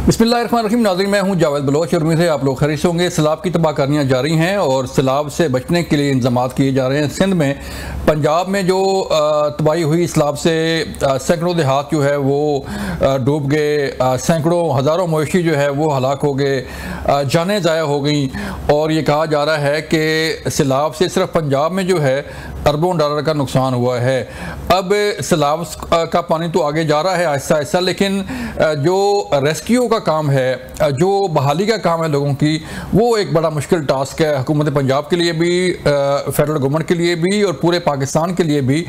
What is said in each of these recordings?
बिस्मिल्लाहिर्रहमानिर्रहीम। नाज़रीन, मैं हूं जावेद बलोच और उम्मीद है आप लोग खरीद होंगे। सैलाब की तबाहकारियाँ जारी हैं और सैलाब से बचने के लिए इंतजाम किए जा रहे हैं। सिंध में, पंजाब में जो तबाही हुई सैलाब से सैकड़ों देहात जो है वो डूब गए, सैकड़ों हज़ारों मवेशी जो है वो हलाक हो गए, जानें ज़ाया हो गई। और ये कहा जा रहा है कि सैलाब से सिर्फ पंजाब में जो है अरबों डॉलर का नुकसान हुआ है। अब सैलाब का पानी तो आगे जा रहा है आहिस्ता आहिस्ता, लेकिन जो रेस्क्यू का काम है, जो बहाली का काम है लोगों की, वो एक बड़ा मुश्किल टास्क है हुकूमत पंजाब के लिए भी, फेडरल गवर्नमेंट के लिए भी और पूरे पाकिस्तान के लिए भी,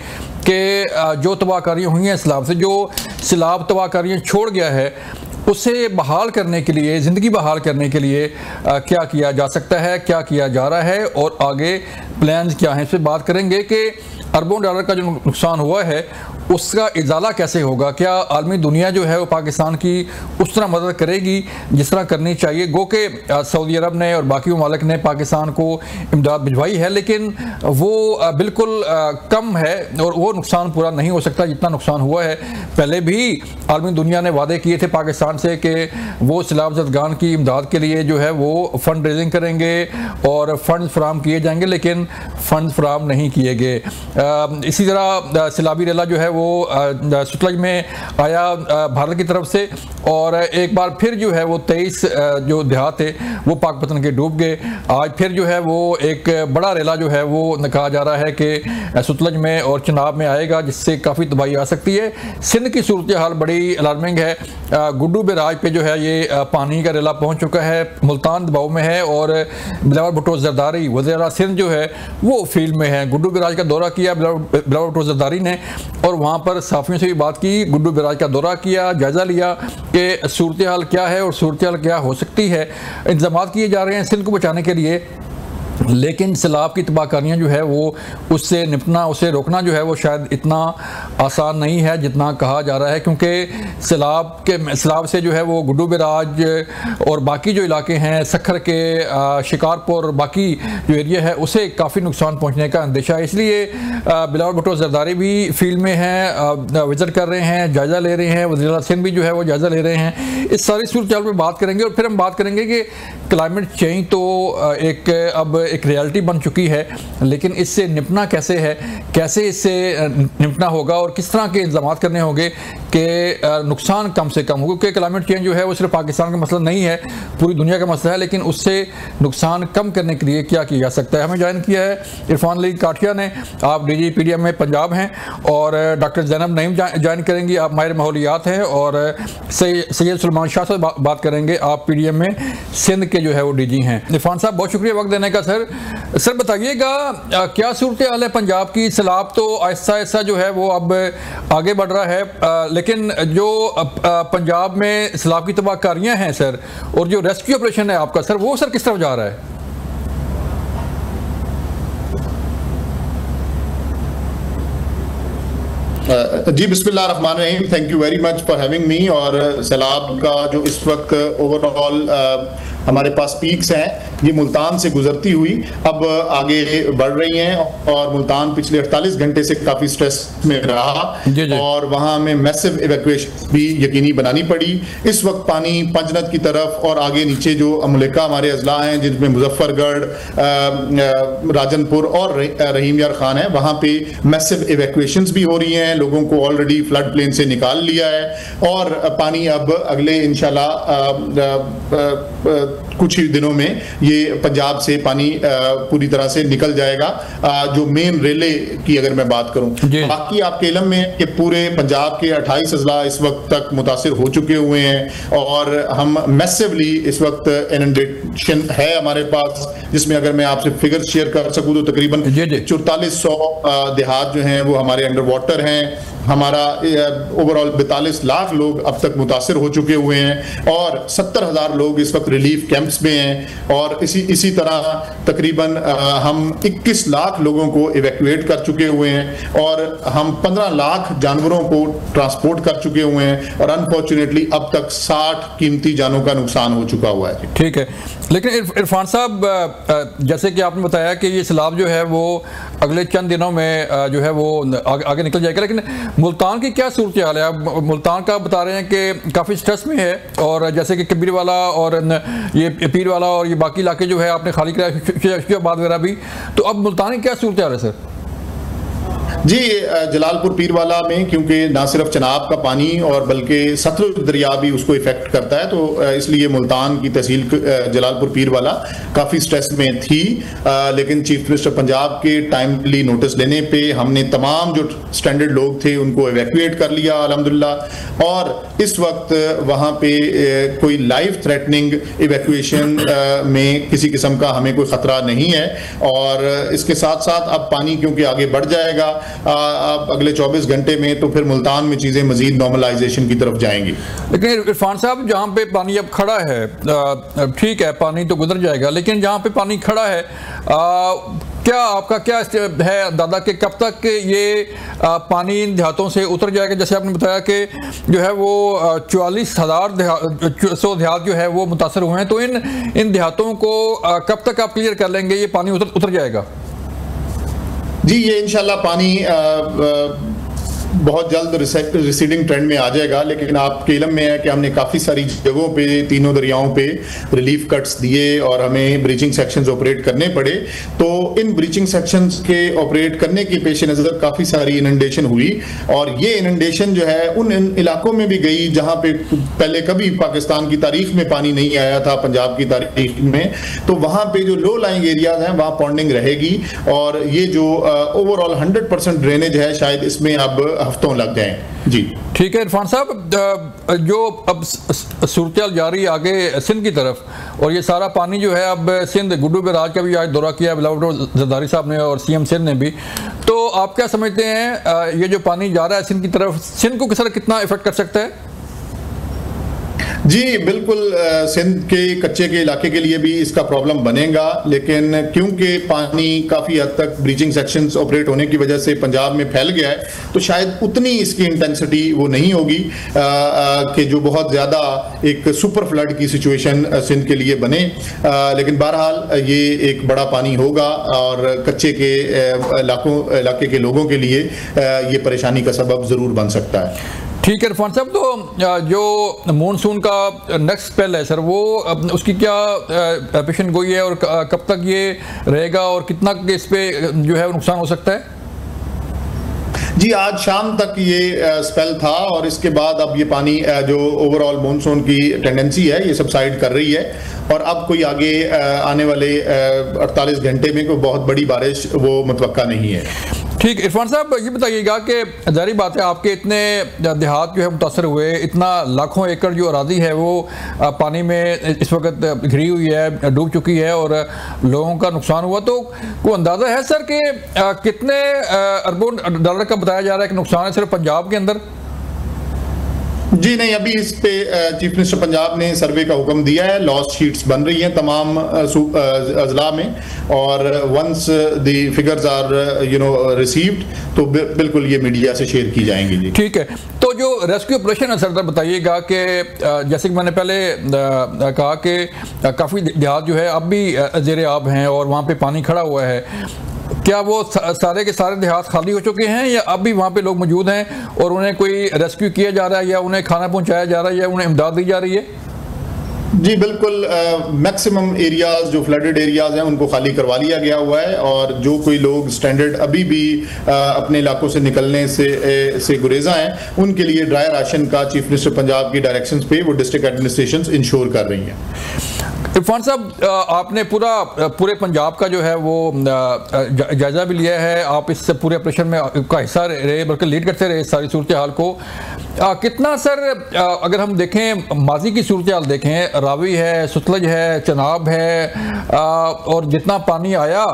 कि जो तबाहकारियाँ हुई हैं सैलाब से, जो सैलाब तबाहकारियाँ छोड़ गया है उसे बहाल करने के लिए, ज़िंदगी बहाल करने के लिए क्या किया जा सकता है, क्या किया जा रहा है और आगे प्लान्स क्या हैं, इस पर बात करेंगे कि अरबों डॉलर का जो नुकसान हुआ है उसका इजाला कैसे होगा। क्या आलमी दुनिया जो है वो पाकिस्तान की उस तरह मदद करेगी जिस तरह करनी चाहिए। गो के सऊदी अरब ने और बाकी ममालिक ने पाकिस्तान को इमदाद भिजवाई है, लेकिन वो बिल्कुल कम है और वो नुकसान पूरा नहीं हो सकता जितना नुकसान हुआ है। पहले भी आलमी दुनिया ने वादे किए थे पाकिस्तान से कि वो सैलाब ज़दगान की इमदाद के लिए जो है वो फ़ंड रेजिंग करेंगे और फंड फराम किए जाएंगे, लेकिन फंड फराम नहीं किए गए। इसी तरह सैलाबी रेला जो है वो सतलज में आया भारत की तरफ से, और एक बार फिर जो है वो 23 जो देहात थे वो पाकपतन के डूब गए। आज फिर जो है वो एक बड़ा रेला जो है वो कहा जा रहा है कि सतलज में और चिनाब में आएगा, जिससे काफ़ी तबाही आ सकती है। सिंध की सूरत हाल बड़ी अलार्मिंग है। गुड्डू बैराज पे जो है ये पानी का रेला पहुंच चुका है, मुल्तान दबाव में है और बिलावल भुट्टो जरदारी वज़ीर आला सिंध जो है वो फील्ड में है। गुड्डू बैराज का दौरा किया बिलावल भुट्टो जरदारी ने और वहाँ पर साफियों से भी बात की, गुड्डू बैराज का दौरा किया, जायज़ा लिया कि सूरत हाल क्या है और सूरत हाल क्या हो सकती है। इंतजाम किए जा रहे हैं सिंध को बचाने के लिए, लेकिन सैलाब की तबाहकारियाँ जो है वो उससे निपटना, उसे रोकना जो है वो शायद इतना आसान नहीं है जितना कहा जा रहा है, क्योंकि सैलाब से जो है वो गुड्डू बैराज और बाकी जो इलाके हैं, सखर के, शिकारपुर, बाकी जो एरिया है उसे काफ़ी नुकसान पहुंचने का अंदेशा है। इसलिए बिलावल भुट्टो जरदारी भी फील्ड में हैं, विजिट कर रहे हैं, जायज़ा ले रहे हैं, वज़ीर आला सिंध भी जो है वो जायज़ा ले रहे हैं। इस सारी सूरत हाल पर बात करेंगे और फिर हम बात करेंगे कि क्लाइमेट चेंज तो अब एक रियलिटी बन चुकी है, लेकिन इससे निपटना कैसे है, कैसे इससे निपटना होगा और किस तरह के इंतजाम करने होंगे कि नुकसान कम से कम हो। क्योंकि क्लाइमेट चेंज जो है वो सिर्फ पाकिस्तान का मसला नहीं है, पूरी दुनिया का मसला है, लेकिन उससे नुकसान कम करने के लिए क्या किया जा सकता है। हमें ज्वाइन किया है इरफान अली काठिया ने, आप DGPDM में पंजाब हैं, और डॉक्टर ज़ैनब नईम ज्वाइन करेंगी, आप माहिर माहौलियात हैं, और सैयद सलमान शाह से बात करेंगे, आप PDM में सिंध के जो है वो DG हैं। इरफान साहब, बहुत शुक्रिया वक्त देने का। सर बताइएगा क्या सूरत हाल है पंजाब की। सैलाब तो आहिस्ता आहिस्ता जो है वो अब आगे बढ़ रहा है, लेकिन जो पंजाब में सैलाब की तबाहकारियां हैं सर, और जो रेस्क्यू ऑपरेशन है आपका सर, वो सर किस तरफ जा रहा है? जी बिस्मिल्लाह रहमान रहीम, thank you very much for having me. और सैलाब का जो इस वक्त ओवरऑल हमारे पास पीक्स हैं, ये मुल्तान से गुजरती हुई अब आगे बढ़ रही हैं, और मुल्तान पिछले 48 घंटे से काफ़ी स्ट्रेस में रहा और वहाँ में मैसिव इवैक्यूएशन भी यकीनी बनानी पड़ी। इस वक्त पानी पंजनद की तरफ और आगे नीचे जो अमलिका हमारे अजला हैं, जिनमें मुजफ्फरगढ़, राजनपुर और रहीम यार खान है, वहाँ पे मैसिव इवैक्यूएशंस भी हो रही हैं। लोगों को ऑलरेडी फ्लड प्लेन से निकाल लिया है और पानी अब अगले इंशाल्लाह कुछ ही दिनों में ये पंजाब से पानी पूरी तरह से निकल जाएगा। जो मेन रेले की अगर मैं बात करूं, बाकी आपके इल्म में कि पूरे पंजाब के 28 अजला इस वक्त तक मुतासिर हो चुके हुए हैं, और हम मैसिवली इस वक्त इनंडेशन है हमारे पास, जिसमें अगर मैं आपसे फिगर शेयर कर सकूं तो तकरीबन 4400 देहात जो हैं वो हमारे अंडर वाटर हैं। हमारा ओवरऑल 42 लाख लोग अब तक मुतासिर हो चुके हुए हैं और 70,000 लोग इस वक्त रिलीफ कैंप्स में हैं, और इसी तरह तकरीबन हम 21 लाख लोगों को इवैक्यूएट कर चुके हुए हैं, और हम 15 लाख जानवरों को ट्रांसपोर्ट कर चुके हुए हैं, और अनफॉर्चुनेटली अब तक 60 कीमती जानों का नुकसान हो चुका हुआ है। ठीक है, लेकिन इरफान साहब, जैसे कि आपने बताया कि ये सैलाब जो है वो अगले चंद दिनों में जो है वो आगे निकल जाएगा, लेकिन मुल्तान की क्या सूरत हाल है? आप मुल्तान का बता रहे हैं कि काफ़ी स्ट्रेस में है, और जैसे कि कबीर वाला और ये पीर वाला और ये बाकी इलाके जो है आपने खाली कराया, शुजाबाद वगैरह भी, तो अब मुल्तान की क्या सूरत हाल है सर? जी, जलालपुर पीरवाला में क्योंकि ना सिर्फ चनाब का पानी और बल्कि सतलुज दरिया भी उसको इफेक्ट करता है, तो इसलिए मुल्तान की तहसील जलालपुर पीरवाला काफ़ी स्ट्रेस में थी। लेकिन चीफ मिनिस्टर पंजाब के टाइमली नोटिस लेने पे हमने तमाम जो स्टैंडर्ड लोग थे उनको इवैक्यूएट कर लिया अल्हम्दुलिल्लाह, और इस वक्त वहाँ पे कोई लाइफ थ्रेटनिंग इवैक्यूएशन में किसी किस्म का हमें कोई ख़तरा नहीं है। और इसके साथ साथ अब पानी क्योंकि आगे बढ़ जाएगा अब अगले 24 घंटे में, तो फिर मुल्तान में चीजें मजीद नॉर्मलाइजेशन की तरफ जाएंगी। लेकिन इरफान साहब, जहां पे पानी अब खड़ा है, ठीक है पानी तो गुजर जाएगा, लेकिन जहां पे पानी खड़ा है, क्या आपका क्या है दादा कि कब तक ये पानी इन देहातों से उतर जाएगा? जैसे आपने बताया कि जो है वो 44,000 देहात जो है वो मुतासर हुए हैं, तो इन देहातों को कब तक आप क्लियर कर लेंगे, ये पानी उतर जाएगा? जी, ये इंशाल्लाह पानी बहुत जल्द रिसीडिंग ट्रेंड में आ जाएगा, लेकिन आपके इल्म में है कि हमने काफ़ी सारी जगहों पे तीनों दरियाओं पे रिलीफ कट्स दिए और हमें ब्रीचिंग सेक्शंस ऑपरेट करने पड़े। तो इन ब्रीचिंग सेक्शंस के ऑपरेट करने के पेश नज़र काफ़ी सारी इनंडेशन हुई, और ये इनंडेशन जो है उन इलाकों में भी गई जहाँ पे पहले कभी पाकिस्तान की तारीख में पानी नहीं आया था, पंजाब की तारीख में। तो वहाँ पे जो लो लाइंग एरियाज हैं वहाँ पॉन्डिंग रहेगी, और ये जो ओवरऑल 100% ड्रेनेज है शायद इसमें अब हफ्तों लग जाएं। जी ठीक है इरफान साहब, जो अब सूरत जारी आगे सिंध की तरफ, और ये सारा पानी जो है अब सिंध, गुड्डू बराज का भी आज दौरा किया बिलावल जरदारी साहब ने और सीएम सिंध ने भी, तो आप क्या समझते हैं ये जो पानी जा रहा है सिंध की तरफ, सिंध को कितना इफेक्ट कर सकता है? जी बिल्कुल, सिंध के कच्चे के इलाके के लिए भी इसका प्रॉब्लम बनेगा, लेकिन क्योंकि पानी काफ़ी हद तक ब्रीचिंग सेक्शंस ऑपरेट होने की वजह से पंजाब में फैल गया है, तो शायद उतनी इसकी इंटेंसिटी वो नहीं होगी कि जो बहुत ज़्यादा एक सुपर फ्लड की सिचुएशन सिंध के लिए बने। लेकिन बहरहाल ये एक बड़ा पानी होगा और कच्चे के इलाके के लोगों के लिए ये परेशानी का सबब ज़रूर बन सकता है। ठीक है इरफान साहब, तो जो मॉनसून का नेक्स्ट स्पेल है सर, वो उसकी क्या पेशन गोई है और कब तक ये रहेगा और कितना इस पे जो है नुकसान हो सकता है? जी, आज शाम तक ये स्पेल था और इसके बाद अब ये पानी जो ओवरऑल मॉनसून की टेंडेंसी है ये सबसाइड कर रही है, और अब कोई आगे आने वाले 48 घंटे में कोई बहुत बड़ी बारिश वो मुतवक्का नहीं है। ठीक, इरफान साहब ये बताइएगा कि जारी बात है आपके इतने देहात जो है मुतासर हुए, इतना लाखों एकड़ जो अराजी है वो पानी में इस वक्त घिरी हुई है, डूब चुकी है और लोगों का नुकसान हुआ, तो कोई अंदाज़ा है सर कि कितने अरबों डॉलर का बताया जा रहा है कि नुकसान है सिर्फ पंजाब के अंदर? जी नहीं, अभी इस पे चीफ मिनिस्टर पंजाब ने सर्वे का हुक्म दिया है, लॉस शीट्स बन रही हैं तमाम अजला में, और once the figures are received तो बिल्कुल ये मीडिया से शेयर की जाएंगी। जी ठीक है, तो जो रेस्क्यू ऑपरेशन है सर बताइएगा कि जैसे कि मैंने पहले कहा कि काफ़ी देहात जो है अब भी ज़ेरे आब हैं और वहाँ पे पानी खड़ा हुआ है, क्या वो सारे के सारे देहात खाली हो चुके हैं या अब भी वहाँ पे लोग मौजूद हैं और उन्हें कोई रेस्क्यू किया जा रहा है या उन्हें खाना पहुँचाया जा रहा है या उन्हें इमदाद दी जा रही है? जी बिल्कुल, मैक्सिमम एरियाज जो फ्लडेड एरियाज हैं उनको खाली करवा लिया गया हुआ है, और जो कोई लोग स्टैंडर्ड अभी भी अपने इलाकों से निकलने से गुरेजा हैं उनके लिए ड्राई राशन का चीफ मिनिस्टर पंजाब की डायरेक्शंस पे वो डिस्ट्रिक्ट एडमिनिस्ट्रेशंस इंश्योर कर रही हैं। इरफान साहब, आपने पूरे पंजाब का जो है वो जायजा भी लिया है, आप इस पूरे ऑपरेशन में का हिस्सा रहे, बल्कि लीड करते रहे इस सारी सूरत हाल को। कितना सर अगर हम देखें माजी की सूरत हाल देखें, रावी है, सतलज है, चनाब है, और जितना पानी आया,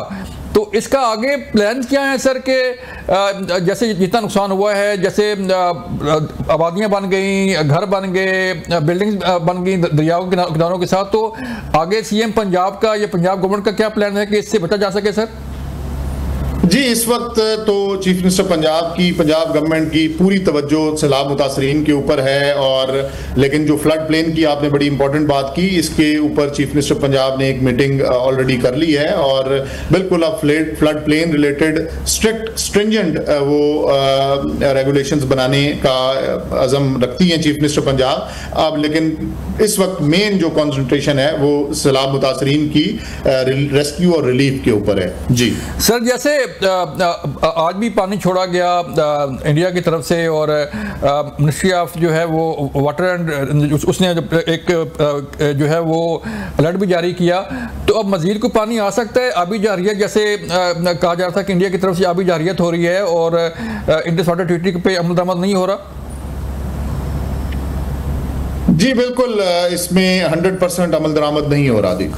तो इसका आगे प्लान क्या है सर के जैसे जितना नुकसान हुआ है, जैसे आबादियां बन गई, घर बन गए, बिल्डिंग्स बन गई दरियाओं के किनारों के साथ, तो आगे सीएम पंजाब का या पंजाब गवर्नमेंट का क्या प्लान है कि इससे बचा जा सके सर? जी, इस वक्त तो चीफ मिनिस्टर पंजाब गवर्नमेंट की पूरी तवज्जो सैलाब मुतासरीन के ऊपर है, और लेकिन जो फ्लड प्लेन की आपने बड़ी इंपॉर्टेंट बात की, इसके ऊपर चीफ मिनिस्टर पंजाब ने एक मीटिंग ऑलरेडी कर ली है, और बिल्कुल अब फ्लड प्लेन रिलेटेड स्ट्रिंजेंट वो रेगुलेशंस बनाने का अज़म रखती हैं चीफ मिनिस्टर पंजाब अब। लेकिन इस वक्त मेन जो कॉन्सेंट्रेशन है वो सैलाब मुतासरीन की रेस्क्यू और रिलीफ के ऊपर है। जी सर, जैसे आज भी पानी छोड़ा गया इंडिया की तरफ से, और मिनिस्ट्री ऑफ जो है वो वाटर एंड उसने एक जो है वो अलर्ट भी जारी किया, तो अब मजीद को पानी आ सकता है? आबी जारियत जैसे कहा जा रहा था कि इंडिया की तरफ से आबी जारियत हो रही है और इंडस वाटर ट्रीटी पे अमल दरामद नहीं हो रहा। जी बिल्कुल, इसमें 100% अमल दरामद नहीं हो रहा। दी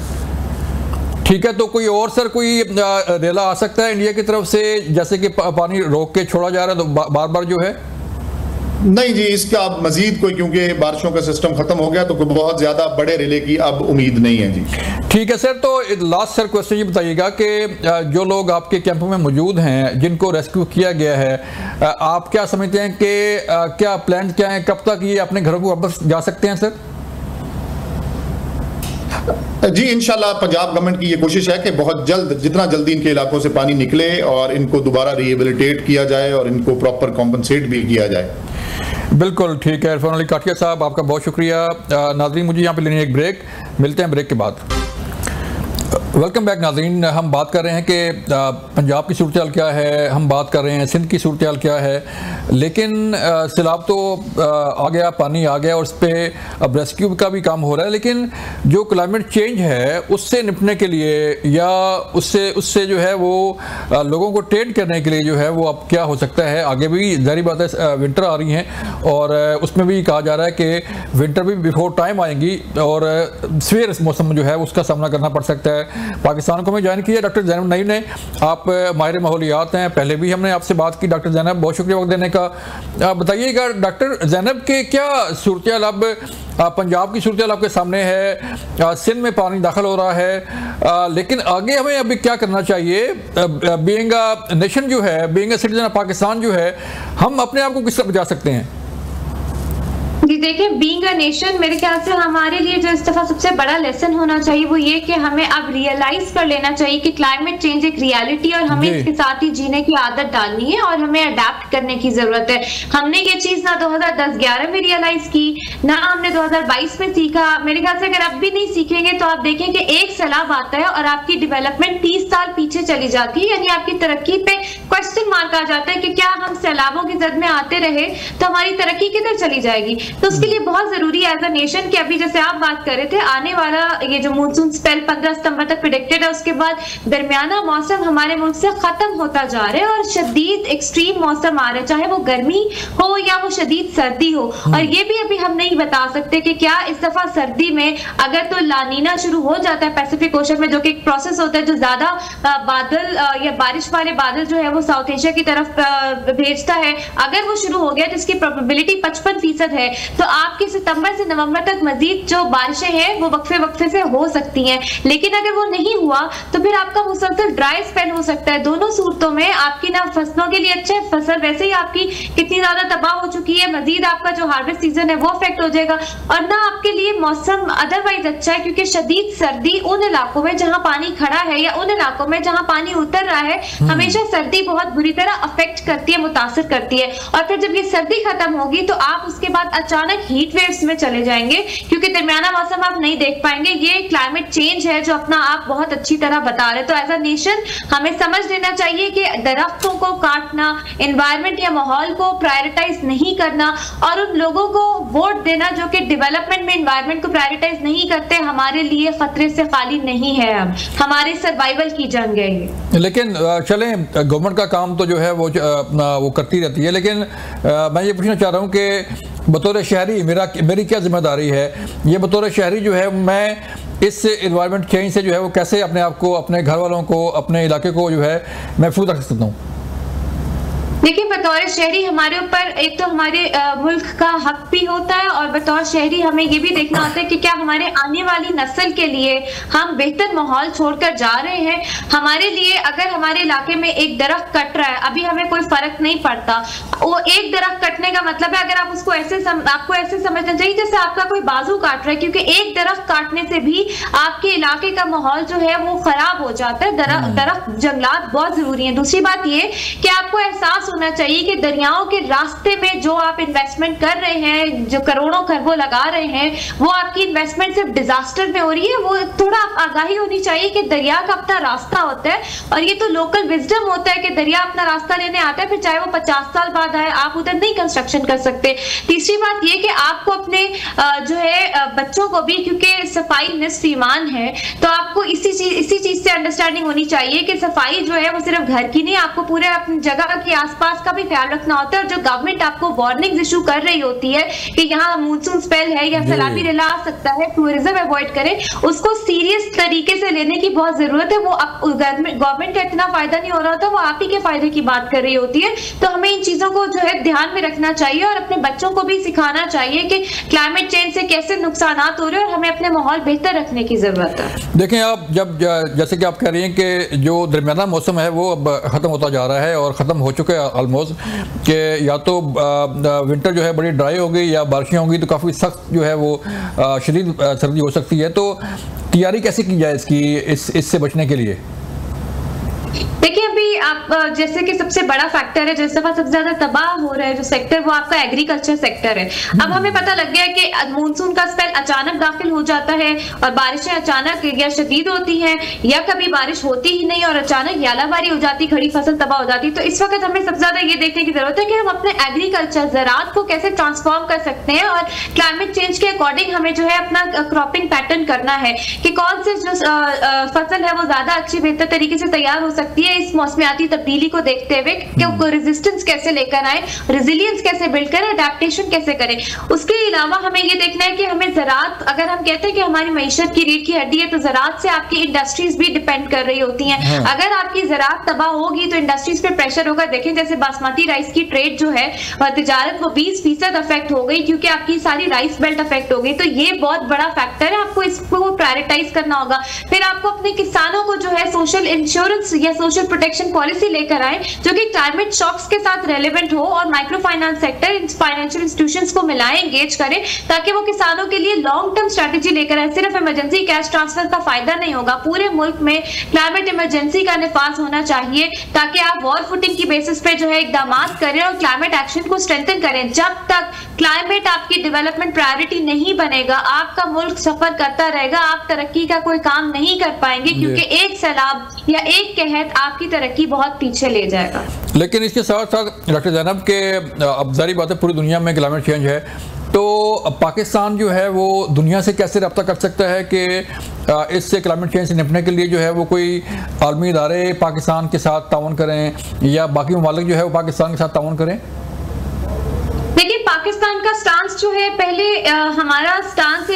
ठीक है, तो कोई और सर कोई रेला आ सकता है इंडिया की तरफ से, जैसे कि पानी रोक के छोड़ा जा रहा है तो बार बार जो है? नहीं जी, इसका अब मजीद कोई, क्योंकि बारिशों का सिस्टम खत्म हो गया, तो कोई बहुत ज्यादा बड़े रिले की अब उम्मीद नहीं है जी। ठीक है सर, तो लास्ट सर क्वेश्चन ये बताइएगा कि जो लोग आपके कैंपों में मौजूद हैं जिनको रेस्क्यू किया गया है, आप क्या समझते हैं कि क्या प्लान क्या है, कब तक ये अपने घरों को वापस जा सकते हैं सर? जी इंशाल्लाह पंजाब गवर्नमेंट की ये कोशिश है कि बहुत जल्द, जितना जल्दी इनके इलाकों से पानी निकले और इनको दोबारा रिहेबिलिटेट किया जाए और इनको प्रॉपर कॉम्पनसेट भी किया जाए। बिल्कुल ठीक है। इरफान अली काठिया साहब, आपका बहुत शुक्रिया। नाज़रीन, मुझे यहाँ पे लेनी एक ब्रेक, मिलते हैं ब्रेक के बाद। वेलकम बैक नाज़रीन, हम बात कर रहे हैं कि पंजाब की सूरत हाल क्या है, हम बात कर रहे हैं सिंध की सूरत हाल क्या है, लेकिन सैलाब तो आ गया, पानी आ गया और उस पर अब रेस्क्यू का भी काम हो रहा है, लेकिन जो क्लाइमेट चेंज है उससे निपटने के लिए या उससे जो है वो लोगों को ट्रेन करने के लिए जो है वो अब क्या हो सकता है? आगे भी ज़ाहिर बात है विंटर आ रही हैं और उसमें भी कहा जा रहा है कि विंटर भी बिफोर टाइम आएंगी और सवेर मौसम जो है उसका सामना करना पड़ सकता है। पाकिस्तान को हमें ज्वाइन किया डॉक्टर ज़ैनब नईम ने। आप माहिर माहौलियात हैं, पहले भी हमने आपसे बात की। डॉक्टर ज़ैनब, बहुत शुक्रिया वक्त देने का। बताइएगा डॉक्टर ज़ैनब के क्या सूरत हाल अब पंजाब की सूरत हाल आपके सामने है, सिंध में पानी दाखिल हो रहा है, लेकिन आगे हमें अभी क्या करना चाहिए? बीइंग अ नेशन जो है, being a citizen of Pakistan जो है, हम अपने आप को किस तरह बचा सकते हैं? जी देखिए, बीइंग अ नेशन मेरे ख्याल से हमारे लिए जो इस दफा सबसे बड़ा लेसन होना चाहिए वो ये कि हमें अब रियलाइज कर लेना चाहिए कि क्लाइमेट चेंज एक रियलिटी और हमें इसके साथ ही जीने की आदत डालनी है और हमें अडेप्ट करने की जरूरत है। हमने ये चीज ना 2010-11 में रियलाइज की, ना हमने 2022 में सीखा। मेरे ख्याल से अगर अब भी नहीं सीखेंगे तो आप देखें कि एक सैलाब आता है और आपकी डेवलपमेंट 30 साल पीछे चली जाती है, यानी आपकी तरक्की पे क्वेश्चन मार्क आ जाता है कि क्या हम सैलाबों की जद में आते रहे तो हमारी तरक्की किधर चली जाएगी। तो उसके लिए बहुत जरूरी है एज अ नेशन कि अभी जैसे आप बात कर रहे थे, आने वाला ये जो मानसून स्पेल 15 सितंबर तक प्रेडिक्टेड है, उसके बाद दरमियाना मौसम हमारे मुल्क से खत्म होता जा रहा है और शदीद एक्सट्रीम मौसम आ रहा है, चाहे वो गर्मी हो या वो शदीद सर्दी हो। और ये भी अभी हम नहीं बता सकते कि क्या इस दफा सर्दी में अगर तो लानीना शुरू हो जाता है पैसिफिक ओशन में, जो कि एक प्रोसेस होता है जो ज्यादा बादल या बारिश वाले बादल जो है वो साउथ एशिया की तरफ भेजता है, अगर वो शुरू हो गया जिसकी प्रोबेबिलिटी 55% है, तो आपके सितंबर से नवंबर तक मजीद जो बारिशें हैं वो वक्फे से हो सकती हैं। लेकिन अगर वो नहीं हुआ तो फिर आपका मुसलसल ड्राई स्पेल हो सकता है। दोनों सूरतों में आपकी ना फसलों के लिए अच्छा है, फसल वैसे ही आपकी कितनी ज्यादा तबाह हो चुकी है, मजीद आपका जो हार्वेस्ट सीजन है वो अफेक्ट हो जाएगा, और ना आपके लिए मौसम अदरवाइज अच्छा है, क्योंकि शदीद सर्दी उन इलाकों में जहां पानी खड़ा है या उन इलाकों में जहां पानी उतर रहा है, हमेशा सर्दी बहुत बुरी तरह अफेक्ट करती है, मुतासर करती है। और फिर जब ये सर्दी खत्म होगी तो आप उसके बाद अचानक हीट वेव्स में चले जाएंगे, क्योंकि दरमियाना मौसम आप नहीं देख पाएंगे। ये क्लाइमेट चेंज है जो अपना आप बहुत अच्छी तरह बता रहे। तो एज अ नेशन हमें समझ लेना चाहिए कि दरख्तों को काटना, एनवायरनमेंट या माहौल को प्रायोरिटाइज नहीं करना और उन लोगों को वोट देना जो कि डेवलपमेंट में एनवायरनमेंट को प्रायोरिटाइज नहीं करते, हमारे लिए खतरे से खाली नहीं है। अब हमारे सर्वाइवल की जंग है ये। लेकिन चलें, गवर्नमेंट का काम तो जो है वो करती रहती है, लेकिन मैं ये पूछना चाह रहा हूँ कि बतौर शहरी मेरी क्या जिम्मेदारी है? ये बतौर शहरी जो है मैं इस एनवायरनमेंट चेंज से जो है वो कैसे अपने आप को, अपने घर वालों को, अपने इलाके को जो है महफूज रख सकता हूँ? देखिए, बतौर शहरी हमारे ऊपर एक तो हमारे मुल्क का हक भी होता है, और बतौर शहरी हमें ये भी देखना होता है कि क्या हमारे आने वाली नस्ल के लिए हम बेहतर माहौल छोड़कर जा रहे हैं। हमारे लिए अगर हमारे इलाके में एक दरख्त कट रहा है, अभी हमें कोई फर्क नहीं पड़ता। वो एक दरख्त कटने का मतलब है, अगर आप उसको आपको ऐसे समझना चाहिए जैसे आपका कोई बाजू काट रहा है, क्योंकि एक दरख्त काटने से भी आपके इलाके का माहौल जो है वो खराब हो जाता है। दरख्त, जंगलात बहुत जरूरी है। दूसरी बात ये कि आपको एहसास होना चाहिए कि दरियाओं के रास्ते में जो आप इन्वेस्टमेंट कर रहे हैं, जो करोड़ों खरबों लगा रहे हैं, वो आपकी इन्वेस्टमेंट सिर्फ डिजास्टर में हो रही है। वो थोड़ा आगाही होनी चाहिए कि दरिया का अपना रास्ता होता है, और ये तो लोकल विजडम होता है कि दरिया अपना रास्ता लेने आता है, फिर चाहे वो 50 साल बाद आए, आप उधर नहीं कंस्ट्रक्शन कर सकते। तीसरी बात ये कि आपको अपने जो है बच्चों को भी, क्योंकि सफाई निस्फ ईमान है, तो आपको इसी चीज से अंडरस्टैंडिंग होनी चाहिए कि सफाई जो है वो सिर्फ घर की नहीं, आपको पूरे अपनी जगह के आसपास का भी ख्याल रखना होता है। और जो गवर्नमेंट आपको वार्निंग्स इशू कर रही होती है कि यहाँ मानसून स्पेल है या सैलाबी रेला आ सकता है, टूरिज्म अवॉइड करें, उसको सीरियस तरीके से लेने की बहुत जरूरत है। वो गवर्नमेंट का इतना फायदा नहीं हो रहा होता, वो आप ही के फायदे की बात कर रही होती है। तो हमें इन चीजों को जो है ध्यान में रखना चाहिए, और अपने बच्चों को भी सिखाना चाहिए कि क्लाइमेट चेंज से कैसे नुकसान हो रहे हैं, और हमें अपने माहौल बेहतर रखने की जरूरत है। देखें, आप जैसे कि आप कह रही हैं कि जो दरमियाना मौसम है वो अब ख़त्म होता जा रहा है, और ख़त्म हो चुका है ऑलमोस्ट, कि या तो विंटर जो है बड़ी ड्राई हो गई, या बारिशें होंगी तो काफ़ी सख्त जो है वो शदीद सर्दी हो सकती है। तो तैयारी कैसे की जाए इससे बचने के लिए? देखिए, अभी आप जैसे कि सबसे बड़ा फैक्टर है, जिस दफा सबसे ज्यादा तबाह हो रहा है जो सेक्टर, वो आपका एग्रीकल्चर सेक्टर है। अब हमें पता लग गया कि मानसून का स्पेल अचानक दाखिल हो जाता है, और बारिशें अचानक या शदीद होती हैं, या कभी बारिश होती ही नहीं और अचानक यालाबारी हो जाती, खड़ी फसल तबाह हो जाती। तो इस वक्त हमें सबसे ज्यादा ये देखने की जरूरत है कि हम अपने एग्रीकल्चर, ज़राअत को कैसे ट्रांसफॉर्म कर सकते हैं, और क्लाइमेट चेंज के अकॉर्डिंग हमें जो है अपना क्रॉपिंग पैटर्न करना है कि कौन से जो फसल है वो ज्यादा अच्छी बेहतर तरीके से तैयार हो सकती है इस मौसमियाती तब्दीली को देखते हुए, कि रेजिस्टेंस कैसे लेकर आए, रेजिलियंस कैसे बिल्ड करें, अडेप्टेशन कैसे करें। उसके अलावा हमें ये देखना है कि हमें ज़राअत, अगर हम कहते हैं कि हमारी मईशत की रीढ़ की हड्डी है, तो ज़राअत से आपकी इंडस्ट्रीज भी डिपेंड कर रही होती हैं। अगर आपकी ज़राअत तबाह होगी तो इंडस्ट्रीज पे प्रेशर होगा। देखें, जैसे बासमती राइस की ट्रेड जो है तिजारत, वो 20% अफेक्ट हो गई, क्योंकि आपकी सारी राइस बेल्ट अफेक्ट हो गई। तो ये बहुत बड़ा फैक्टर है, आपको इसको प्रायोरिटाइज करना होगा। फिर आपको अपने किसानों को जो है सोशल इंश्योरेंस या सोशल प्रोटेक्शन पॉलिसी लेकर आए जो कि क्लाइमेट शॉक्स के साथ रेलेवेंट हो, और micro finance sector, financial institutions को मिलाएं, एंगेज करें, ताकि वो किसानों के लिए लॉन्ग टर्म स्ट्रेटेजी लेकर आए। सिर्फ इमरजेंसी कैश ट्रांसफर का फायदा नहीं होगा, पूरे मुल्क में क्लाइमेट इमरजेंसी का निफाज होना चाहिए, ताकि आप वॉर फुटिंग की बेसिस पे जो है इकदाम करें और क्लाइमेट एक्शन को स्ट्रेंथन करें। जब तक क्लाइमेट आपकी डेवलपमेंट प्रायोरिटी नहीं बनेगा, आपका मुल्क सफर करता रहेगा, आप तरक्की का कोई काम नहीं कर पाएंगे, क्योंकि एक सैलाब या एक कहत आपकी तरक्की बहुत पीछे ले जाएगा। लेकिन इसके साथ साथ डॉक्टर ज़ैनब के, अब जारी बात है पूरी दुनिया में क्लाइमेट चेंज है, तो पाकिस्तान जो है वो दुनिया से कैसे रब्ता कर सकता है कि इससे क्लाइमेट चेंज से निपटने के लिए जो है वो कोई आलमी इदारे पाकिस्तान के साथ ताउन करें, या बाकी ममालिक जो है वो पाकिस्तान के साथ ताउन करें? देखिए, पाकिस्तान का स्टांस जो है, पहले हमारा स्टांस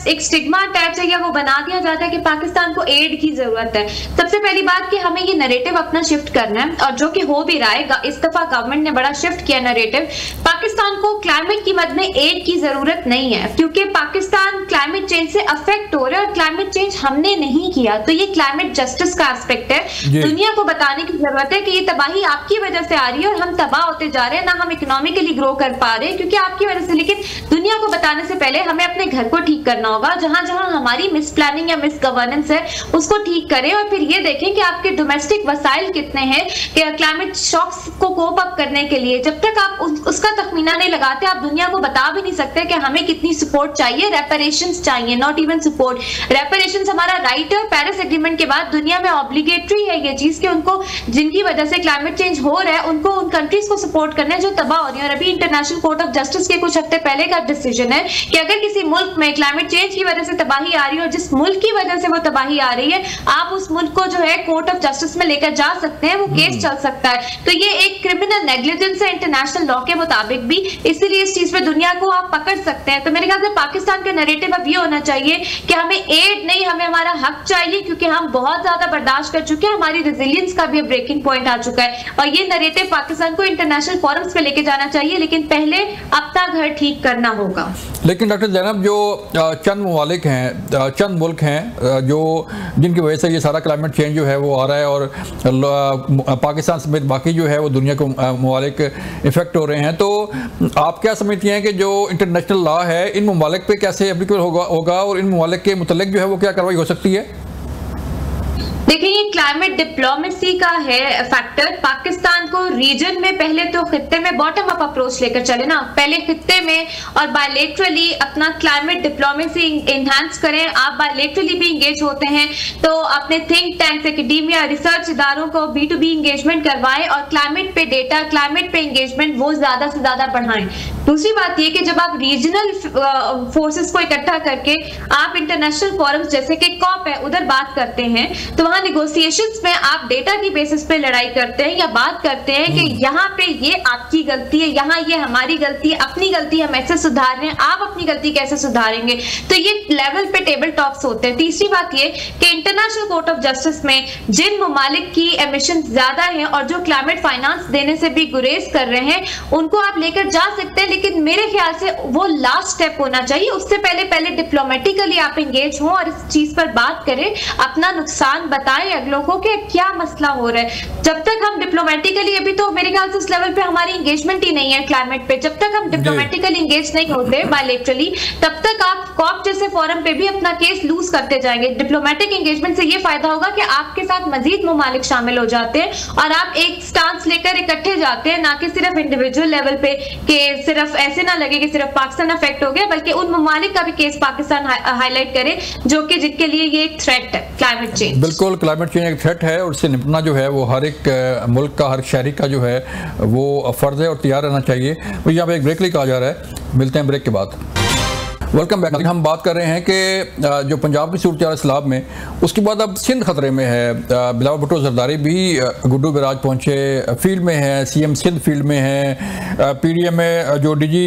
एक स्टिग्मा अटैच है, या वो बना दिया जाता है कि पाकिस्तान को एड की जरूरत है। सबसे पहली बात कि हमें ये नैरेटिव अपना शिफ्ट करना है, और जो कि हो भी रहा है। इस दफा गवर्नमेंट ने बड़ा शिफ्ट किया नैरेटिव। पाकिस्तान को क्लाइमेट की मद में एड की जरूरत नहीं है, क्योंकि पाकिस्तान क्लाइमेट चेंज से अफेक्ट हो रहा है, और क्लाइमेट चेंज हमने नहीं किया। तो ये क्लाइमेट जस्टिस का एस्पेक्ट है। दुनिया को बताने की जरूरत है कि ये तबाही आपकी वजह से आ रही है, और हम तबाह होते जा रहे हैं, ना हम इकोनॉमिकली ग्रो कर पा रहे हैं क्योंकि आपकी वजह से। लेकिन दुनिया को बताने से पहले हमें अपने घर को ठीक करना होगा। जहां जहां हमारी मिस प्लानिंग या मिस गवर्नेंस है, उसको ठीक करें, और फिर ये देखें कि आपके डोमेस्टिक वसाइल कितने हैं कि क्लाइमेट शॉक्स को कोप अप करने के लिए। जब तक आप उसका तखमीना नहीं लगाते, आप दुनिया को बता भी नहीं सकते कि हमें कितनी सपोर्ट चाहिए। रेपरेशंस चाहिए, नॉट इवन सपोर्ट। रेपरेशंस हमारा राइट है, और पेरिस एग्रीमेंट के बाद दुनिया में ऑब्लिगेटरी है ये चीज कि उनको, जिनकी वजह से क्लाइमेट चेंज हो रहा है, उनको उन कंट्रीज को सपोर्ट करना है जो तबाह हो रही है। और अभी इंटरनेशनल कोर्ट ऑफ जस्टिस के कुछ हफ्ते पहले का डिसीजन है कि अगर किसी मुल्क में क्लाइमेट चेंज स्टेट की वजह से तबाही आ रही है और जिस मुल्क की वजह से वो तबाही आ रही है, आप उस मुल्क को जो है कोर्ट ऑफ जस्टिस में लेकर जा सकते हैं, वो केस चल सकता है। तो ये एक क्रिमिनल नेग्लिजेंस है इंटरनेशनल लॉ के मुताबिक भी, इसीलिए इस चीज पे दुनिया को आप पकड़ सकते हैं। तो मेरे ख्याल से पाकिस्तान का नैरेटिव अब ये होना चाहिए कि हमें एड नहीं, हमें हमारा हक चाहिए, क्योंकि हम बहुत ज्यादा बर्दाश्त कर चुके हैं, हमारी रेजिलियंस का भी ब्रेकिंग पॉइंट आ चुका है। और ये नैरेटिव पाकिस्तान को इंटरनेशनल फोरम्स पे लेके जाना चाहिए, लेकिन पहले अपना घर ठीक करना होगा। लेकिन डॉक्टर ज़ैनब, जो चंद ममालिक हैं, चंद मुल्क हैं जो जिनकी वजह से ये सारा क्लाइमेट चेंज जो है वो आ रहा है और पाकिस्तान समेत बाकी जो है वो दुनिया को ममालिक इफेक्ट हो रहे हैं, तो आप क्या समझती हैं कि जो इंटरनेशनल लॉ है इन ममालिक पे कैसे एप्लीकेबल होगा और इन ममालिक के मुतल्लिक जो है वो क्या कार्रवाई हो सकती है? देखिए, ये क्लाइमेट डिप्लोमेसी का है फैक्टर। पाकिस्तान को रीजन में पहले तो खित्ते में बॉटम अप अप्रोच लेकर चले ना, पहले खित्ते में और बायलेटरली अपना क्लाइमेट डिप्लोमेसी एनहांस करें। आप बायलेटरली भी इंगेज होते हैं तो अपने थिंक टैंक्स, एकेडेमिया, रिसर्च इदारों को B2B इंगेजमेंट करवाएं और क्लाइमेट पे डेटा, क्लाइमेट पे इंगेजमेंट वो ज्यादा से ज्यादा बढ़ाएं। दूसरी बात ये कि जब आप रीजनल फोर्सेस को इकट्ठा करके आप इंटरनेशनल फोरम्स जैसे कि कॉप है उधर बात करते हैं, तो वहां नेगोशिएशंस में आप डेटा की बेसिस पे लड़ाई करते हैं या बात करते हैं कि यहाँ पे ये आपकी गलती है, यहाँ ये हमारी गलती है, अपनी गलती हम ऐसे सुधार रहे हैं, आप अपनी गलती कैसे सुधारेंगे। तो ये लेवल पे टेबल टॉक्स होते हैं। तीसरी बात ये कि इंटरनेशनल कोर्ट ऑफ जस्टिस में जिन ममालिक की एमिशन ज्यादा है और जो क्लाइमेट फाइनेंस देने से भी गुरेज कर रहे हैं, उनको आप लेकर जा सकते हैं, लेकिन मेरे ख्याल से वो लास्ट स्टेप होना चाहिए। उससे पहले डिप्लोमेटिकली आप इंगेज हो और इस चीज पर बात करें, अपना नुकसान बताएं अगलों को कि क्या मसला हो रहा है। जब तक हम डिप्लोमेटिकली, अभी तो मेरे ख्याल से उस लेवल पे हमारी एंगेजमेंट ही नहीं है क्लाइमेट पे, जब तक हम डिप्लोमेटिकली इंगेज नहीं होते बायलेटरली, तब तक आप कॉप जैसे फोरम पे भी अपना केस लूज करते जाएंगे। डिप्लोमेटिक एंगेजमेंट से ये फायदा होगा कि आपके साथ मजीद ममालिक शामिल हो जाते हैं और आप एक स्टांस लेकर इकट्ठे जाते हैं, ना कि सिर्फ इंडिविजुअल लेवल पे कि सिर्फ ऐसे ना लगे कि सिर्फ पाकिस्तान अफेक्ट हो गया, बल्कि उन ममालिक का भी केस पाकिस्तान हाईलाइट करे जो कि जिनके लिए ये एक थ्रेट है क्लाइमेट चेंज। बिल्कुल, क्लाइमेट चेंज एक थ्रेट है और उससे निपटना जो है वो हर एक मुल्क का, हर शहरी का जो है वो फर्ज है और तैयार रहना चाहिए। तो यहाँ पे एक ब्रेक लेकर आ जा रहा है, मिलते हैं ब्रेक के बाद। Welcome back. हम बात कर रहे हैं कि जो पंजाब की सूरत सैलाब में, उसके बाद अब सिंध खतरे में है। बिलावल भुट्टो जरदारी भी गुड्डू बराज पहुंचे, फील्ड में है, CM सिंध फील्ड में है, PDM में जो DG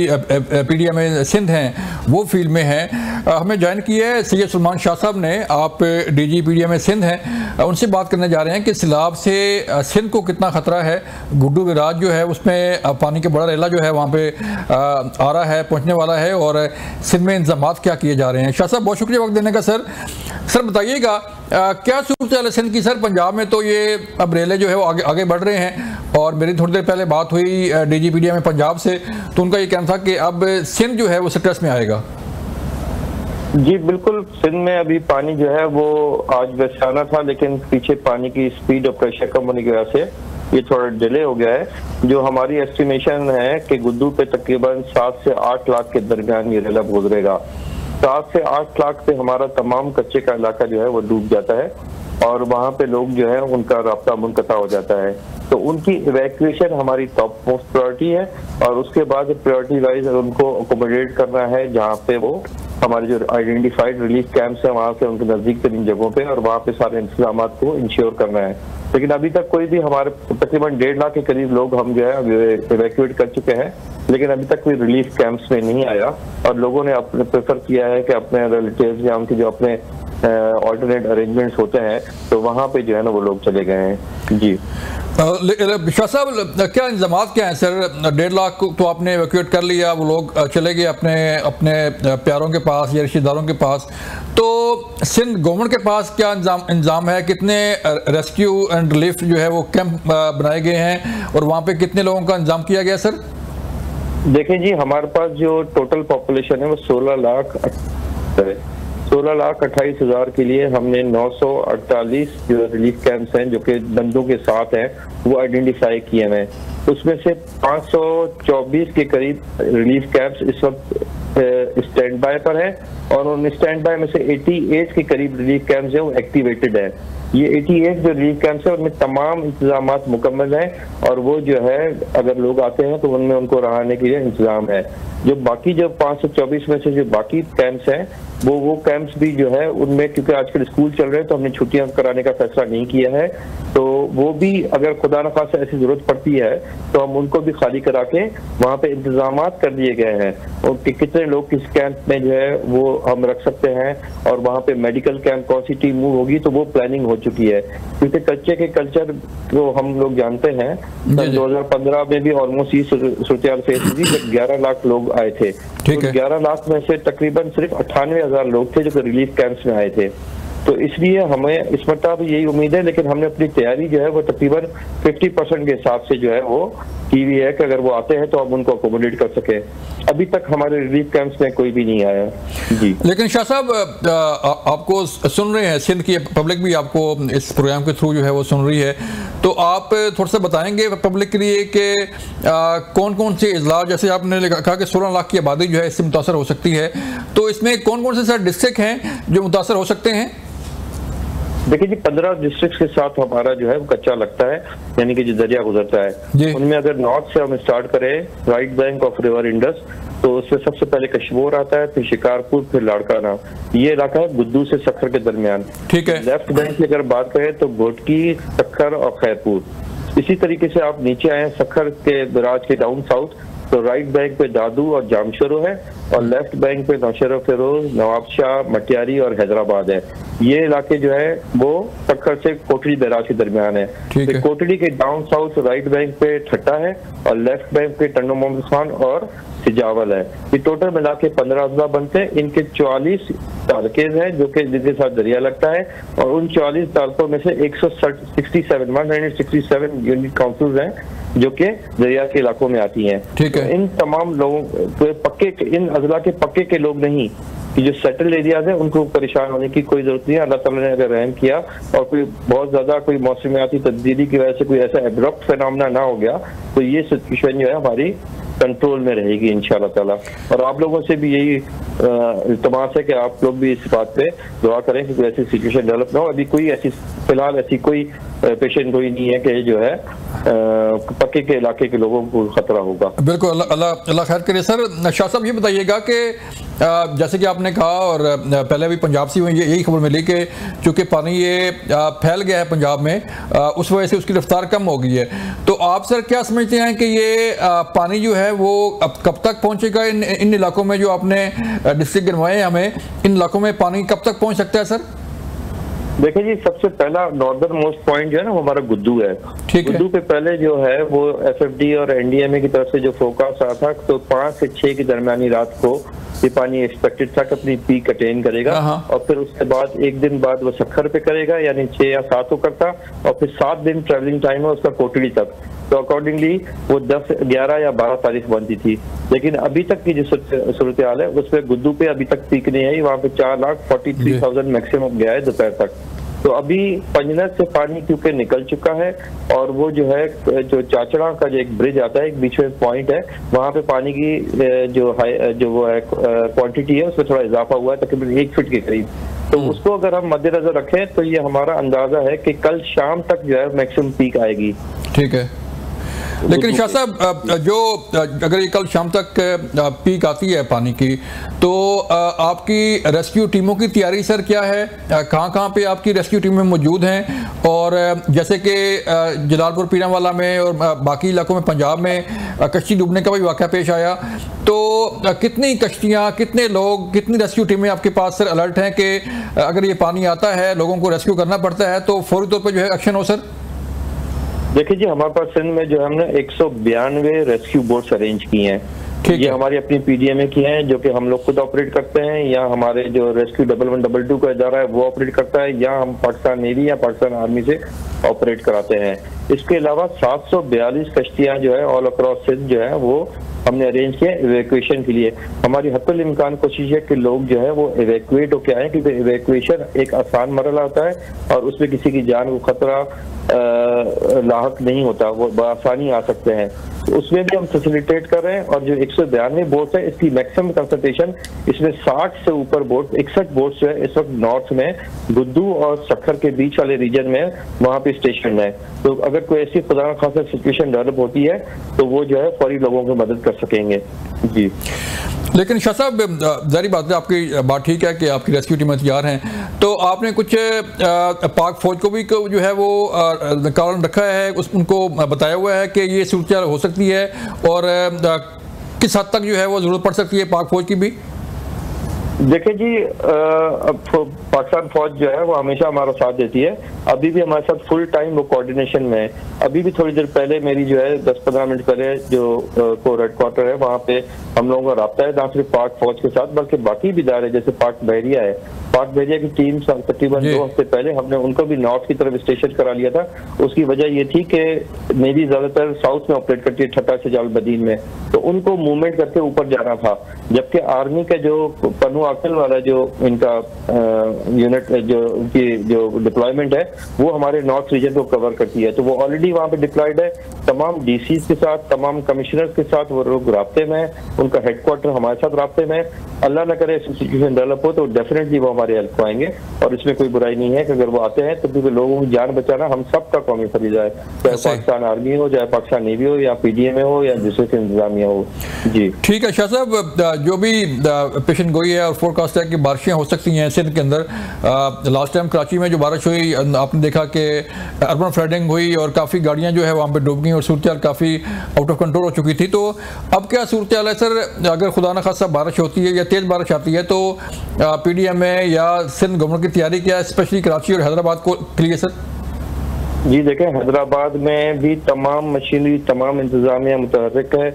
PDM सिंध हैं वो फील्ड में है। हमें ज्वाइन किया है सैयद सलमान शाह साहब ने, आप DG PDM सिंध हैं, उनसे बात करने जा रहे हैं कि सैलाब से सिंध को कितना खतरा है। गुड्डू बराज जो है उसमें पानी का बड़ा रेला जो है वहाँ पे आ रहा है, पहुँचने वाला है, और सिंध इंतजामात क्या किए जा रहे हैं। शाह साहब, बहुत शुक्रिया वक्त देने का। सर बताइएगा क्या सूरत है सिंध की? सर पंजाब में तो ये अब रेले जो है वो आगे बढ़ रहे हैं और मेरी थोड़ी देर पहले बात हुई DG PDM में पंजाब से, तो उनका ये कहना था कि अब सिंध जो है वो स्ट्रेस में आएगा। जी बिल्कुल, सिंध में अभी पानी जो है वो आज वैसे आना था, लेकिन पीछे पानी की स्पीड और प्रेशर कम होने की वजह से ये थोड़ा डिले हो गया है। जो हमारी एस्टिमेशन है कि गुड्डू पे तकरीबन 7 से 8 लाख के दरमियान ये रेला गुजरेगा। 7 से 8 लाख पे हमारा तमाम कच्चे का इलाका जो है वो डूब जाता है और वहाँ पे लोग जो है उनका रास्ता मुनक़ता हो जाता है। तो उनकी इवैक्यूएशन हमारी टॉप मोस्ट प्रायोरिटी है और उसके बाद प्रायोरिटी वाइज उनको अकोमोडेट करना है जहाँ पे वो हमारे जो आइडेंटिफाइड रिलीफ कैंप्स है वहाँ से उनके नजदीक तरीन जगहों पे, और वहाँ पे सारे इंतजाम को इंश्योर करना है। लेकिन अभी तक कोई भी हमारे तकरीबन 1.5 लाख के करीब लोग हम जो है इवैक्यूएट कर चुके हैं, लेकिन अभी तक कोई रिलीफ कैंप्स में नहीं आया और लोगों ने अपने प्रेफर किया है कि अपने रिलेटिव्स या उनके जो अपने ऑल्टरनेट अरेंजमेंट्स होते हैं तो वहाँ पे जो है ना वो लोग चले गए हैं। जी शाह साहब, क्या इंतजामात क्या हैं सर? 1.5 लाख तो आपने इवैक्यूएट कर लिया, वो लोग चले गए अपने प्यारों के पास या रिश्तेदारों के पास, तो सिंध गवर्नमेंट के पास क्या इंतजाम है? कितने रेस्क्यू एंड रिलीफ जो है वो कैंप बनाए गए हैं और वहाँ पे कितने लोगों का इंतजाम किया गया सर? देखें जी, हमारे पास जो टोटल पॉपुलेशन है वो 16 लाख 28,000 के लिए हमने 948 जो रिलीफ कैंप्स हैं जो कि बंदों के साथ हैं वो आइडेंटिफाई किए हैं। उसमें से 524 के करीब रिलीफ कैंप्स इस वक्त स्टैंड बाय पर हैं और उन स्टैंड बाय में से 88 के करीब रिलीफ कैंप्स हैं वो एक्टिवेटेड है। ये 88 जो रिलीफ कैंप्स है उनमें तमाम इंतजाम मुकम्मल हैं और वो जो है अगर लोग आते हैं तो उनमें उनको रहने के लिए इंतजाम है। जो बाकी जो 524 में से जो बाकी कैंप्स हैं वो कैंप्स भी जो है उनमें, क्योंकि आजकल स्कूल चल रहे हैं तो हमने छुट्टियां कराने का फैसला नहीं किया है, तो वो भी अगर खुदा न खासा ऐसी जरूरत पड़ती है तो हम उनको भी खाली करा के वहाँ पे इंतजामात कर दिए गए हैं और कि कितने लोग किस कैंप में जो है वो हम रख सकते हैं और वहाँ पे मेडिकल कैंप कौन सी टीम मूव होगी, तो वो प्लानिंग हो चुकी है। क्योंकि कच्चे के कल्चर को हम लोग जानते हैं, 2015 में भी ऑलमोस्ट ये सूरत फेस हुई जब 11 लाख लोग आए थे, तो 11 लाख में से तकरीबन सिर्फ 98,000 लोग थे जो रिलीफ कैंप्स में आए थे। तो इसलिए हमें इस मरतबा भी यही उम्मीद है, लेकिन हमने अपनी तैयारी जो है वो तकरीबन 50% के हिसाब से जो है वो की हुई है कि अगर वो आते हैं तो हम उनको अकोमोडेट कर सके। अभी तक हमारे रिलीफ कैंप्स में कोई भी नहीं आया जी। लेकिन शाह साहब आपको सुन रहे हैं, सिंध की पब्लिक भी आपको इस प्रोग्राम के थ्रू जो है वो सुन रही है, तो आप थोड़ा सा बताएंगे पब्लिक के लिए कि कौन कौन से इजलास, जैसे आपने कहा कि 16 लाख की आबादी जो है इससे मुतासर हो सकती है, तो इसमें कौन कौन से सर डिस्ट्रिक्ट हैं जो मुतासर हो सकते हैं? देखिए जी, 15 डिस्ट्रिक्ट के साथ हमारा जो है वो कच्चा लगता है, यानी कि जो दरिया गुजरता है उनमें अगर नॉर्थ से हम स्टार्ट करें, right bank of river Indus, तो उसमें सबसे पहले कश्मीर आता है, फिर शिकारपुर, फिर लाड़काना। ये इलाका है गुद्दू से सखर के दरमियान। ठीक है। लेफ्ट बैंक की अगर बात करें तो घोटकी, सखर और खैरपुर। इसी तरीके से आप नीचे आए सखर के बराज के डाउन साउथ, तो राइट बैंक पे दादू और जामशरो है और लेफ्ट बैंक पे नौशेरा फिरोज, नवाबशाह, मटियारी और हैदराबाद है। ये इलाके जो है वो सखर से कोटड़ी बैराज के दरमियान है। तो कोटड़ी के डाउन साउथ राइट बैंक पे ठट्टा है और लेफ्ट बैंक पे टंडो मोहम्मद खान और सिजावल है। ये टोटल मिला के 15 अजला बनते हैं। इनके 44 तालकेज हैं जो कि जिनके साथ दरिया लगता है और उन 44 तालकों में से 167 यूनिट काउंसिल्स हैं जो कि दरिया के इलाकों में आती हैं। ठीक है। इन तमाम लोगों इन अजला के पक्के के लोग नहीं कि जो सेटल एरियाज है उनको परेशान होने की कोई जरूरत नहीं है। अल्लाह ताला ने अगर रहम किया और कोई बहुत ज्यादा कोई मौसमियाती तब्दीली की वजह से कोई ऐसा एब्रप्ट फिनोमेना ना हो गया तो ये सिचुएशन जो है हमारी कंट्रोल में रहेगी इंशाल्लाह ताला। और आप लोगों से भी यही इल्तमास है कि आप लोग भी इस बात पे दुआ करें कि कोई ऐसी सिचुएशन डेवलप ना हो। अभी कोई ऐसी फिलहाल ऐसी कोई पेशेंट कोई नहीं है कि जो है पक्के के इलाके के लोगों को खतरा होगा। बिल्कुल, अल्लाह खैर करे। सर शाह साहब ये बताइएगा कि जैसे कि आपने कहा और पहले भी पंजाब से यही खबर मिली कि चूँकि पानी ये फैल गया है पंजाब में, उस वजह से उसकी रफ्तार कम हो गई है, तो आप सर क्या समझते हैं कि ये पानी जो है वो अब कब तक पहुँचेगा इन इलाकों में जो आपने डिस्ट्रिक्ट गिनवाए हैं हमें, इन इलाकों में पानी कब तक पहुँच सकता है सर? देखिए जी, सबसे पहला नॉर्दर्न मोस्ट पॉइंट जो है ना वो हमारा गुद्दू है। गुद्दू पे पहले जो है वो FFD और NDMA की तरफ से जो फोरकास्ट आया था तो 5 से 6 की दरमियानी रात को ये पानी एक्सपेक्टेड था कि अपनी पीक अटेन करेगा और फिर उसके बाद एक दिन बाद वो सखर पे करेगा यानी 6 या 7 को करता और फिर 7 दिन ट्रेवलिंग टाइम है उसका कोटड़ी तक। तो अकॉर्डिंगली वो 10, 11 या 12 तारीख बनती थी। लेकिन अभी तक की जो सूरत हाल है उसमें गुद्दू पे अभी तक पीक नहीं आई। वहाँ पे 4,43,000 मैक्सिमम गया है दोपहर तक। तो अभी पंजनत से पानी क्योंकि निकल चुका है और वो जो है जो चाचड़ा का जो एक ब्रिज आता है, एक बीच में पॉइंट है, वहाँ पे पानी की जो वो है क्वांटिटी है उसमें थोड़ा इजाफा हुआ है तकरीबन 1 फीट के करीब। तो उसको अगर हम मद्देनजर रखें तो ये हमारा अंदाजा है कि कल शाम तक जो है मैक्सिमम पीक आएगी। ठीक है। लेकिन शाह साहब जो अगर ये कल शाम तक पीक आती है पानी की तो आपकी रेस्क्यू टीमों की तैयारी सर क्या है? कहाँ पे आपकी रेस्क्यू टीमें मौजूद हैं? और जैसे कि जलालपुर पीरावाला में और बाकी इलाकों में पंजाब में कश्ती डूबने का भी वाक़या पेश आया, तो कितनी कश्तियाँ, कितने लोग, कितनी रेस्क्यू टीमें आपके पास सर अलर्ट हैं कि अगर ये पानी आता है लोगों को रेस्क्यू करना पड़ता है तो फौरी तौर पर जो है एक्शन हो सर? देखिए जी, हमारे पास सिंध में जो है हमने 192 रेस्क्यू बोट्स अरेंज की हैं। ये हमारी अपनी PDMA की हैं जो कि हम लोग खुद ऑपरेट करते हैं या हमारे जो रेस्क्यू 1122 का इदारा है वो ऑपरेट करता है या हम पाकिस्तान नेवी या पाकिस्तान आर्मी से ऑपरेट कराते हैं। इसके अलावा 742 कश्तियां जो है ऑल अक्रॉस सिंध जो है वो हमने अरेंज किया इवैक्यूएशन के लिए। हमारी हत्तुल इम्कान कोशिश है कि लोग जो है वो इवैक्यूएट होके आए, क्योंकि इवैक्यूएशन एक आसान मरला होता है और उसमें किसी की जान को खतरा लाहक नहीं होता, वो बआसानी आ सकते हैं। तो उसमें भी हम फैसिलिटेट कर रहे हैं। और जो 192 बोट्स है इसकी मैक्सिमम कंसंट्रेशन, इसमें 60 से ऊपर बोट 61 बोट्स जो है इस वक्त नॉर्थ में गुद्दू और सखर के बीच वाले रीजन में वहां पे स्टेशन है। तो अगर कोई ऐसी खुदा न खासा सिचुएशन डेवलप होती है तो वो जो है फौरी लोगों की मदद कर सकेंगे। जी, लेकिन शाह साहब जारी बात है, आपकी बात ठीक है कि आपकी रेस्क्यू टीमें तैयार हैं, तो आपने कुछ पाक फौज को भी जो है वो कारण रखा है, उनको बताया हुआ है कि ये सूरत हो सकती है और किस हद तक जो है वो जरूरत पड़ सकती है पाक फौज की भी? देखिए जी, पाकिस्तान फौज जो है वो हमेशा हमारा साथ देती है। अभी भी हमारे साथ फुल टाइम वो कोऑर्डिनेशन में है। अभी भी थोड़ी देर पहले मेरी जो है 10-15 मिनट पहले जो कोर हेडक्वार्टर है वहाँ पे हम लोगों का राब्ता है, ना सिर्फ पाक फौज के साथ बल्कि बाकी भी इदारे जैसे पाक बहरिया है। पाक बहरिया की टीम तकरीबन 2 हफ्ते पहले हमने उनको भी नॉर्थ की तरफ स्टेशन करा लिया था। उसकी वजह ये थी कि नेवी ज्यादातर साउथ में ऑपरेट करती है, ठट्टा से जालबदीन में, तो उनको मूवमेंट करके ऊपर जाना था। जबकि आर्मी का जो पन्नू आकल वाला जो इनका यूनिट जो उनकी जो डिप्लॉयमेंट है वो हमारे नॉर्थ रीजन को कवर करती है। तो वो ऑलरेडी वहाँ पे डिप्लॉयड है। तमाम डीसी के साथ, तमाम कमिश्नर के साथ वो लोग राब्ते में, उनका हेडक्वार्टर हमारे साथ राब्ते में। अल्लाह न करे सिचुएशन डेवलप हो तो डेफिनेटली वो हमारे हेल्प को आएंगे। और इसमें कोई बुराई नहीं है कि अगर वो आते हैं तो क्योंकि लोगों की जान बचाना हम सबका कौमी फरीज़ा है, चाहे पाकिस्तान आर्मी हो, चाहे पाकिस्तान नेवी हो, या PDM हो, या दूसरे से इंतजामिया हो। जी ठीक है शाह साहब, जो भी पेशन गोई है और फोरकास्ट है कि बारिशें हो सकती हैं सिंध के अंदर। लास्ट टाइम कराची में जो बारिश हुई आपने देखा कि अर्बन फ्लडिंग हुई और काफ़ी गाड़ियां जो है वहाँ पे डूब गई और सूरत काफ़ी आउट ऑफ कंट्रोल हो चुकी थी। तो अब क्या सूरत है सर, अगर खुदा न खासा बारिश होती है या तेज़ बारिश आती है तो PDM में या सिंध गवर्नमेंट की तैयारी क्या है, स्पेशली कराची और हैदराबाद को के लिए सर? जी देखें, हैदराबाद में भी तमाम मशीनरी, तमाम इंतजामिया मुतहर्रिक है।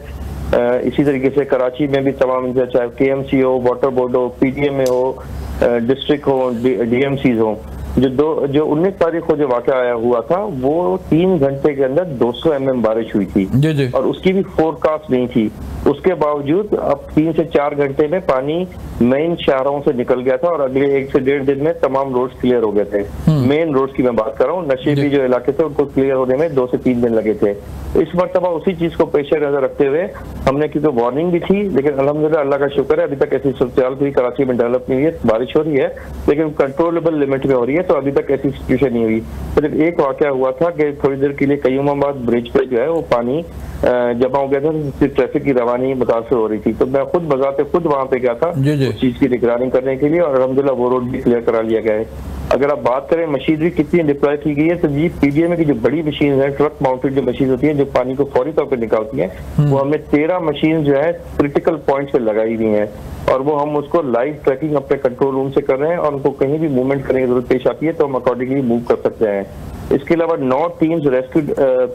इसी तरीके से कराची में भी तमाम, चाहे KMC हो, वाटर बोर्ड हो, PDM में हो, डिस्ट्रिक्ट हो, DMCs हो। जो 19 तारीख को जो वाक़या आया हुआ था वो 3 घंटे के अंदर 200 mm बारिश हुई थी जी। और उसकी भी फोरकास्ट नहीं थी। उसके बावजूद अब 3 से 4 घंटे में पानी मेन शहरों से निकल गया था और अगले 1 से 1.5 दिन में तमाम रोड्स क्लियर हो गए थे। मेन रोड्स की मैं बात कर रहा हूँ, नशेबी जो इलाके थे उनको क्लियर होने में 2 से 3 दिन लगे थे। इस मरतबा उसी चीज को पेश नजर रखते हुए हमने, क्योंकि वार्निंग भी थी लेकिन अल्हम्दुलिल्लाह अल्लाह का शुक्र है अभी तक ऐसी सूरत कोई कराची में डेवलप नहीं हुई है। बारिश हो रही है लेकिन कंट्रोलेबल लिमिट में हो रही है, तो अभी तक ऐसी सिचुएशन नहीं हुई। सिर्फ एक वाकया हुआ था कि थोड़ी देर के लिए कयूमाबाद ब्रिज पे जो है वो पानी जमा हो गया था, जिससे ट्रैफिक की रवानी मुतासर हो रही थी। तो मैं खुद बजाते खुद वहां पे गया था उस चीज की निगरानी करने के लिए और अल्हम्दुलिल्लाह वो रोड भी क्लियर करा लिया गया है। अगर आप बात करें मशीनरी कितनी डिप्लॉय की गई है, तो जी PDM की जो बड़ी मशीन है, ट्रक माउंटेड जो मशीन होती है जो पानी को फौरी तौर पर निकालती है, वो हमने 13 मशीन जो है क्रिटिकल पॉइंट्स पे लगाई हुई हैं और वो हम उसको लाइव ट्रैकिंग अपने कंट्रोल रूम से कर रहे हैं और उनको कहीं भी मूवमेंट करने की जरूरत पेश आती है तो हम अकॉर्डिंगली मूव कर सकते हैं। इसके अलावा 9 टीम्स रेस्क्यू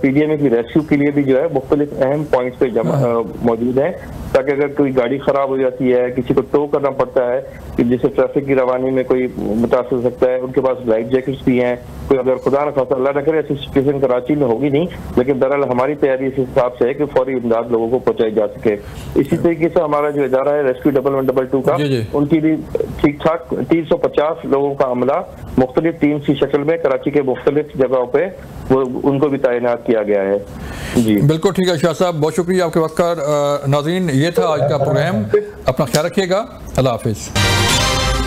PDM की रेस्क्यू के लिए भी जो है मुख्तलिफ अहम पॉइंट्स पे मौजूद हैं, ताकि अगर कोई गाड़ी खराब हो जाती है, किसी को टो करना पड़ता है कि जिससे ट्रैफिक की रवानी में कोई मुतासर हो सकता है, उनके पास लाइफ जैकेट्स भी हैं। कोई अगर खुदा न खासा अल्लाह न करे ऐसी सिचुएशन कराची में होगी नहीं, लेकिन दरअसल हमारी तैयारी इस हिसाब से है कि फौरी इमदाद लोगों को पहुंचाई जा सके। इसी तरीके से हमारा जो इदारा है रेस्क्यू 1122 का, उनकी भी ठीक ठाक 350 लोगों का अमला मुख्तलिफ टीम की शक्ल में कराची के मुख्तलिफ जगहों पे वो उनको भी तैनात किया गया है। जी बिल्कुल ठीक है शाह साहब, बहुत शुक्रिया आपके वक्त का। नाज़रीन, ये था आज का प्रोग्राम, अपना ख्याल रखिएगा, अल्लाह हाफिज।